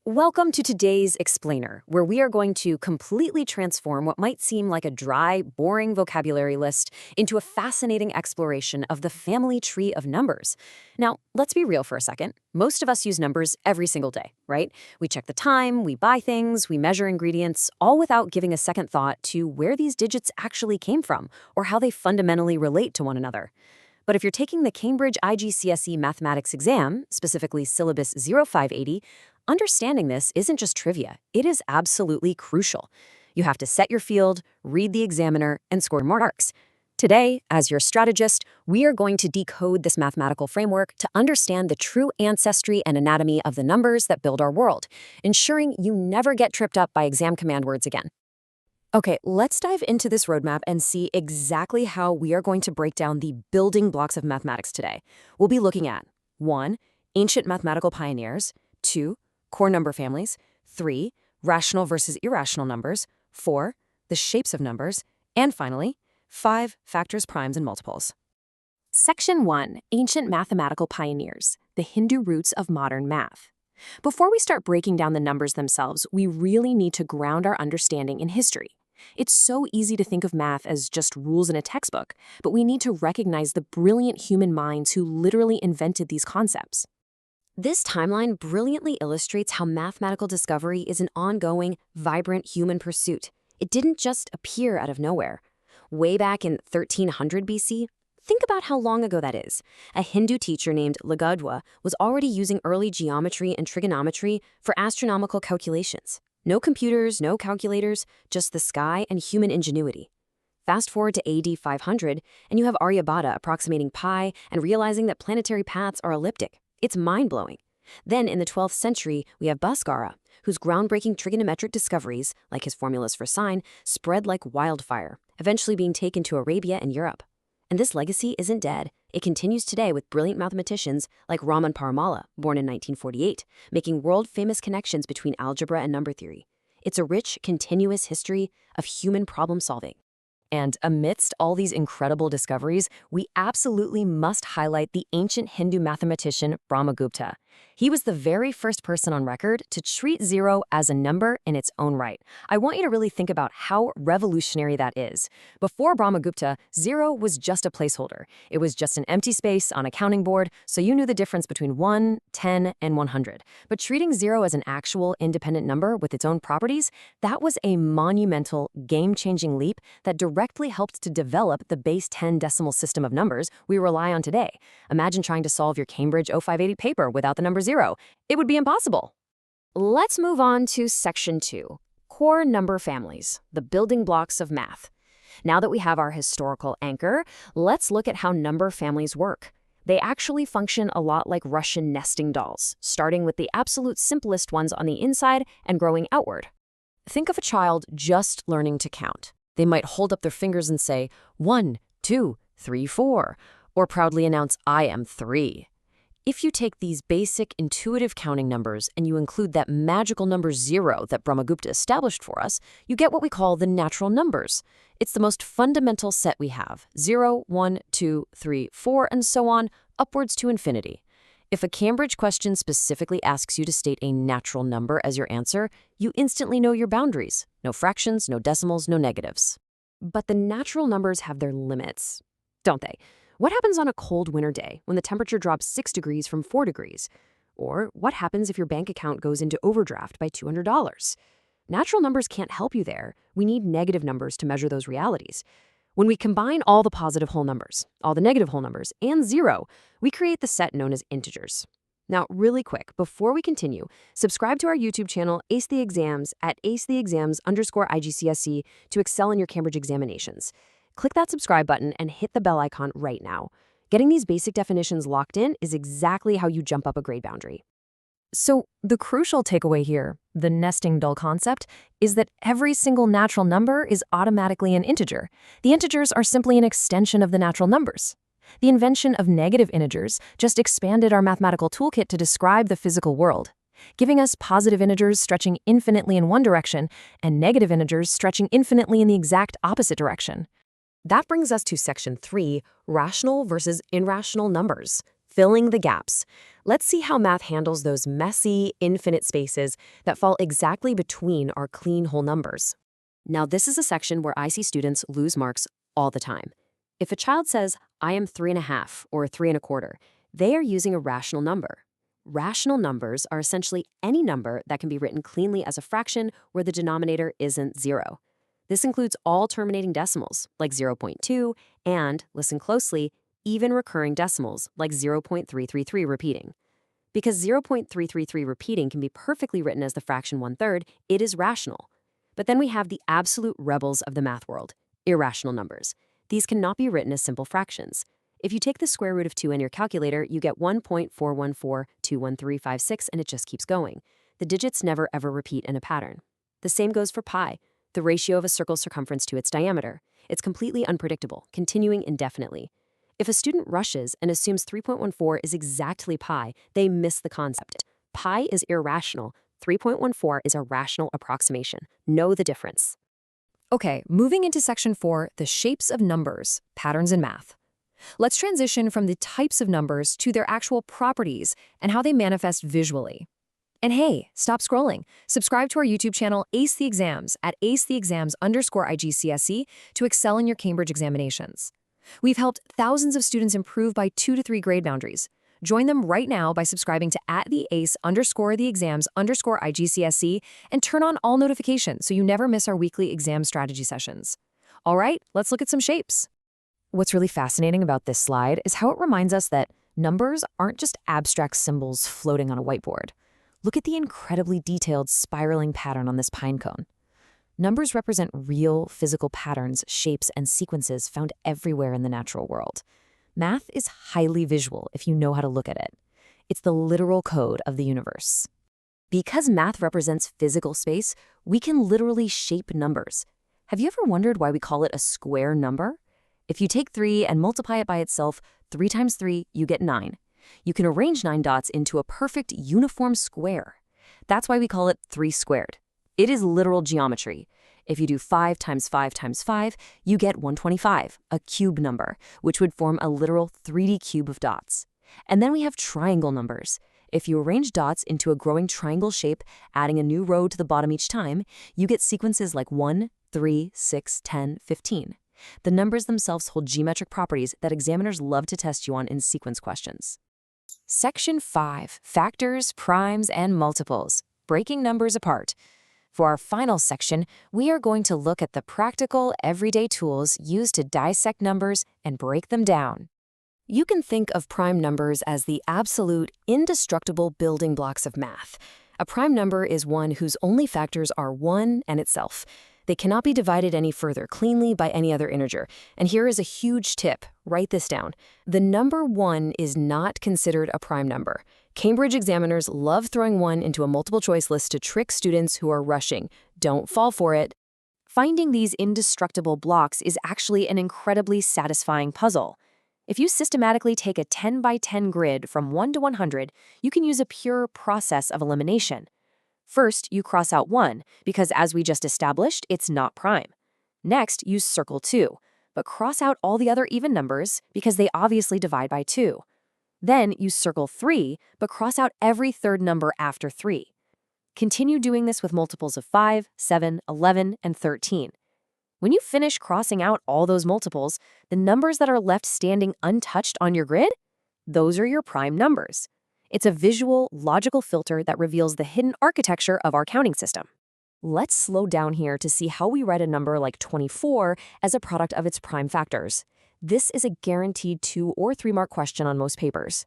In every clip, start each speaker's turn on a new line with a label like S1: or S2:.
S1: Welcome to today's Explainer, where we are going to completely transform what might seem like a dry, boring vocabulary list into a fascinating exploration of the family tree of numbers. Now, let's be real for a second. Most of us use numbers every single day, right? We check the time, we buy things, we measure ingredients, all without giving a second thought to where these digits actually came from or how they fundamentally relate to one another. But if you're taking the Cambridge IGCSE Mathematics exam, specifically Syllabus 0580, understanding this isn't just trivia, it is absolutely crucial. You have to set your field, read the examiner, and score marks. Today, as your strategist, we are going to decode this mathematical framework to understand the true ancestry and anatomy of the numbers that build our world, ensuring you never get tripped up by exam command words again. Okay, let's dive into this roadmap and see exactly how we are going to break down the building blocks of mathematics today. We'll be looking at 1. Ancient mathematical pioneers, 2. Core number families, 3. Rational versus irrational numbers, 4. The shapes of numbers, and finally, 5. Factors, primes, and multiples. Section 1. Ancient mathematical pioneers, the Hindu roots of modern math. Before we start breaking down the numbers themselves, we really need to ground our understanding in history. It's so easy to think of math as just rules in a textbook, but we need to recognize the brilliant human minds who literally invented these concepts. This timeline brilliantly illustrates how mathematical discovery is an ongoing, vibrant human pursuit. It didn't just appear out of nowhere. Way back in 1300 BC, think about how long ago that is. A Hindu teacher named Lagadwa was already using early geometry and trigonometry for astronomical calculations. No computers, no calculators, just the sky and human ingenuity. Fast forward to AD 500, and you have Aryabhata approximating pi and realizing that planetary paths are elliptic. It's mind-blowing. Then in the 12th century, we have Bhaskara, whose groundbreaking trigonometric discoveries, like his formulas for sine, spread like wildfire, eventually being taken to Arabia and Europe. And this legacy isn't dead. It continues today with brilliant mathematicians like Raman Paramala, born in 1948, making world-famous connections between algebra and number theory. It's a rich, continuous history of human problem-solving. And amidst all these incredible discoveries, we absolutely must highlight the ancient Hindu mathematician Brahmagupta. He was the very first person on record to treat zero as a number in its own right. I want you to really think about how revolutionary that is. Before Brahmagupta, zero was just a placeholder. It was just an empty space on a counting board, so you knew the difference between 1, 10, and 100. But treating zero as an actual independent number with its own properties, that was a monumental, game-changing leap that directly helped to develop the base 10 decimal system of numbers we rely on today. Imagine trying to solve your Cambridge 0580 paper without the number zero. It would be impossible. Let's move on to Section 2, Core Number Families, the building blocks of math. Now that we have our historical anchor, let's look at how number families work. They actually function a lot like Russian nesting dolls, starting with the absolute simplest ones on the inside and growing outward. Think of a child just learning to count. They might hold up their fingers and say, 1, 2, 3, 4, or proudly announce, I am 3. If you take these basic intuitive counting numbers and you include that magical number 0 that Brahmagupta established for us, you get what we call the natural numbers. It's the most fundamental set we have, 0, 1, 2, 3, 4, and so on, upwards to infinity. If a Cambridge question specifically asks you to state a natural number as your answer, you instantly know your boundaries. No fractions, no decimals, no negatives. But the natural numbers have their limits, don't they? What happens on a cold winter day when the temperature drops 6 degrees from 4 degrees? Or what happens if your bank account goes into overdraft by $200? Natural numbers can't help you there. We need negative numbers to measure those realities. When we combine all the positive whole numbers, all the negative whole numbers, and 0, we create the set known as integers. Now, really quick, before we continue, subscribe to our YouTube channel, Ace the Exams, at acetheexams_IGCSE to excel in your Cambridge examinations. Click that subscribe button and hit the bell icon right now. Getting these basic definitions locked in is exactly how you jump up a grade boundary. So the crucial takeaway here, the nesting doll concept, is that every single natural number is automatically an integer. The integers are simply an extension of the natural numbers. The invention of negative integers just expanded our mathematical toolkit to describe the physical world, giving us positive integers stretching infinitely in one direction and negative integers stretching infinitely in the exact opposite direction. That brings us to Section 3, Rational versus Irrational Numbers, filling the gaps. Let's see how math handles those messy, infinite spaces that fall exactly between our clean whole numbers. Now, this is a section where I see students lose marks all the time. If a child says, I am 3.5 or 3.25, they are using a rational number. Rational numbers are essentially any number that can be written cleanly as a fraction where the denominator isn't 0. This includes all terminating decimals, like 0.2, and, listen closely, even recurring decimals, like 0.333 repeating. Because 0.333 repeating can be perfectly written as the fraction 1/3, it is rational. But then we have the absolute rebels of the math world, irrational numbers. These cannot be written as simple fractions. If you take the square root of 2 in your calculator, you get 1.41421356, and it just keeps going. The digits never ever repeat in a pattern. The same goes for pi, the ratio of a circle's circumference to its diameter. It's completely unpredictable, continuing indefinitely. If a student rushes and assumes 3.14 is exactly pi, they miss the concept. Pi is irrational. 3.14 is a rational approximation. Know the difference.
S2: Okay, moving into section 4, the shapes of numbers, patterns in math. Let's transition from the types of numbers to their actual properties and how they manifest visually. And hey, stop scrolling. Subscribe to our YouTube channel, Ace the Exams, at acetheexams_IGCSE to excel in your Cambridge examinations. We've helped thousands of students improve by 2 to 3 grade boundaries. Join them right now by subscribing to @theace_the_exams_IGCSE and turn on all notifications so you never miss our weekly exam strategy sessions. All right, let's look at some shapes. What's really fascinating about this slide is how it reminds us that numbers aren't just abstract symbols floating on a whiteboard. Look at the incredibly detailed spiraling pattern on this pine cone. Numbers represent real physical patterns, shapes, and sequences found everywhere in the natural world. Math is highly visual if you know how to look at it. It's the literal code of the universe. Because math represents physical space, we can literally shape numbers. Have you ever wondered why we call it a square number? If you take 3 and multiply it by itself, 3 times 3, you get 9. You can arrange 9 dots into a perfect uniform square. That's why we call it 3 squared. It is literal geometry. If you do 5 times 5 times 5, you get 125, a cube number, which would form a literal 3D cube of dots. And then we have triangle numbers. If you arrange dots into a growing triangle shape, adding a new row to the bottom each time, you get sequences like 1, 3, 6, 10, 15. The numbers themselves hold geometric properties that examiners love to test you on in sequence questions. Section 5, Factors, Primes, and Multiples, Breaking Numbers Apart. For our final section, we are going to look at the practical, everyday tools used to dissect numbers and break them down. You can think of prime numbers as the absolute, indestructible building blocks of math. A prime number is one whose only factors are 1 and itself. They cannot be divided any further cleanly by any other integer. And here is a huge tip. Write this down. The number 1 is not considered a prime number. Cambridge examiners love throwing 1 into a multiple choice list to trick students who are rushing. Don't fall for it. Finding these indestructible blocks is actually an incredibly satisfying puzzle. If you systematically take a 10 by 10 grid from 1 to 100, you can use a pure process of elimination. First, you cross out 1, because as we just established, it's not prime. Next, use circle 2, but cross out all the other even numbers because they obviously divide by 2. Then use circle 3, but cross out every third number after 3. Continue doing this with multiples of 5, 7, 11, and 13. When you finish crossing out all those multiples, the numbers that are left standing untouched on your grid, those are your prime numbers. It's a visual, logical filter that reveals the hidden architecture of our counting system. Let's slow down here to see how we write a number like 24 as a product of its prime factors. This is a guaranteed 2 or 3 mark question on most papers.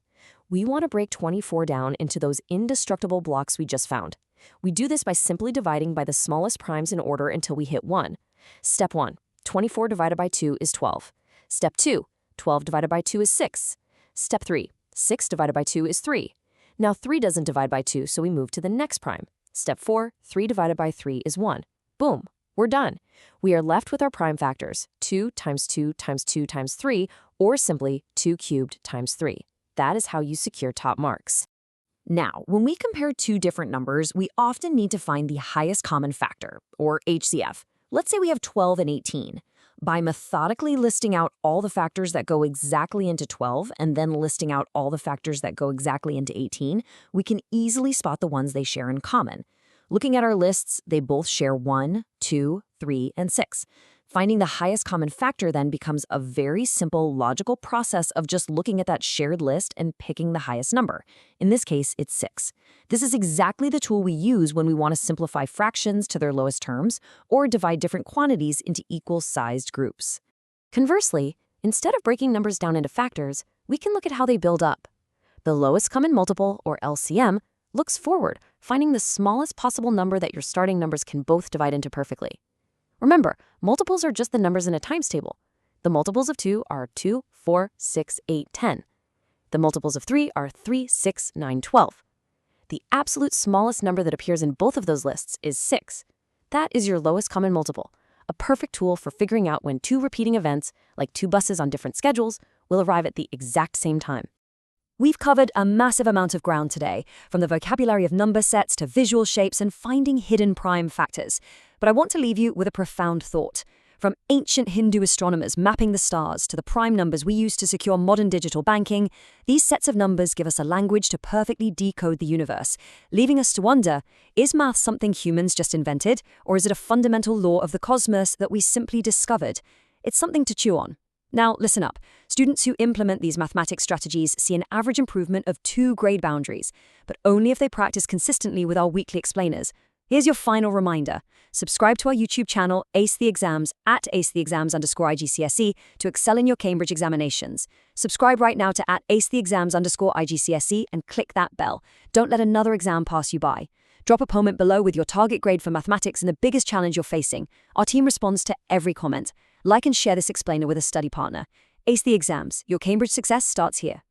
S2: We want to break 24 down into those indestructible blocks we just found. We do this by simply dividing by the smallest primes in order until we hit 1. Step 1, 24 divided by 2 is 12. Step 2, 12 divided by 2 is 6. Step 3, 6 divided by 2 is 3. Now 3 doesn't divide by 2, so we move to the next prime. Step 4, 3 divided by 3 is 1. Boom, we're done. We are left with our prime factors, 2 times 2 times 2 times 3, or simply 2 cubed times 3. That is how you secure top marks. Now, when we compare two different numbers, we often need to find the highest common factor, or HCF. Let's say we have 12 and 18. By methodically listing out all the factors that go exactly into 12 and then listing out all the factors that go exactly into 18, we can easily spot the ones they share in common. Looking at our lists, they both share 1, 2, 3, and 6. Finding the highest common factor then becomes a very simple logical process of just looking at that shared list and picking the highest number. In this case, it's 6. This is exactly the tool we use when we want to simplify fractions to their lowest terms or divide different quantities into equal-sized groups. Conversely, instead of breaking numbers down into factors, we can look at how they build up. The lowest common multiple, or LCM, looks forward, finding the smallest possible number that your starting numbers can both divide into perfectly. Remember, multiples are just the numbers in a times table. The multiples of 2 are 2, 4, 6, 8, 10. The multiples of 3 are 3, 6, 9, 12. The absolute smallest number that appears in both of those lists is 6. That is your lowest common multiple, a perfect tool for figuring out when two repeating events, like two buses on different schedules, will arrive at the exact same time. We've covered a massive amount of ground today, from the vocabulary of number sets to visual shapes and finding hidden prime factors. But I want to leave you with a profound thought. From ancient Hindu astronomers mapping the stars to the prime numbers we use to secure modern digital banking, these sets of numbers give us a language to perfectly decode the universe, leaving us to wonder, is math something humans just invented, or is it a fundamental law of the cosmos that we simply discovered? It's something to chew on. Now, listen up. Students who implement these mathematics strategies see an average improvement of 2 grade boundaries, but only if they practice consistently with our weekly explainers. Here's your final reminder. Subscribe to our YouTube channel, Ace the Exams, at @acetheexams_IGCSE to excel in your Cambridge examinations. Subscribe right now to @acetheexams_IGCSE and click that bell. Don't let another exam pass you by. Drop a comment below with your target grade for mathematics and the biggest challenge you're facing. Our team responds to every comment. Like and share this explainer with a study partner. Ace the Exams. Your Cambridge success starts here.